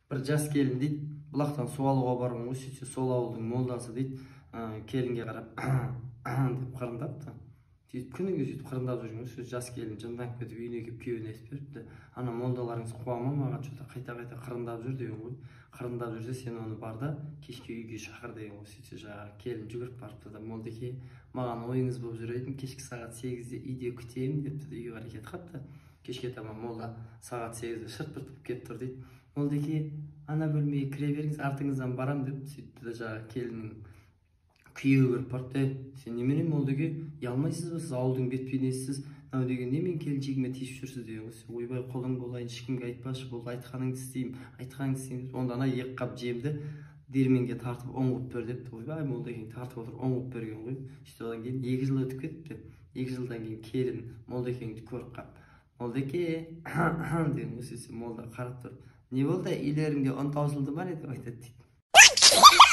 Bir жас келін дейді, бұлақтан су алуға барған ғой, сөйтсе сол ауылдың молдасы дейді, келінге қарап деп қырындапты. Сөйтіп күніге сөйтіп қырындап жүрген ғой, сөйтіп жас келін жынданып кетіп үйіне келіп күйеуіне айтып беріпті. Ана молдаларыңыз қуама маған что-то қайта-қайта қырындап жүр деген ғой. Қырындап жүрсе сен оны бар да кешке үйге шақыр деген ғой. Сөйтсе жаңағы келін жүгіріп барыпты да, молдеке, маған ойыңыз болып жүр едім, кешкі сағат 8-де үйде күтемін депті де, үйге қарай кетіп қалыпты. Кешке таман молда сағат 8-де шырт-пырт келіп тұр дейді. Молдеке, ана бөлмеге кіре беріңіз, артыңыздан барам деп сөйтті да жаңағы келіннің күйеуі кіріп барыпты. Сен немене молдеке, ұялмайсыз ба, сіз ауылдың бет-бейнесісіз, мынау деген не, мен келіншегіме тиісіп жүрсіз деген ғой. Ойбай, қолың болайын, ешкімге айтпашы, болды, айтқаныңды істеймін, айтқаныңды істеймін. Онда ана екі қап жемді диірменге тартып оңғып бер депті. Ойбай, молдекең тартып отыр, оңғып берген ғой. Сөйтіп одан кейін 2 жыл өтіп кетіпті. 2 жылдан кейін келін молдекеңді көріп қалып, молдеке деген ғой. Сөйтсе молда қарап тұрып, не болды, үйлеріңде ұн таусылды ма деп айтады дейді.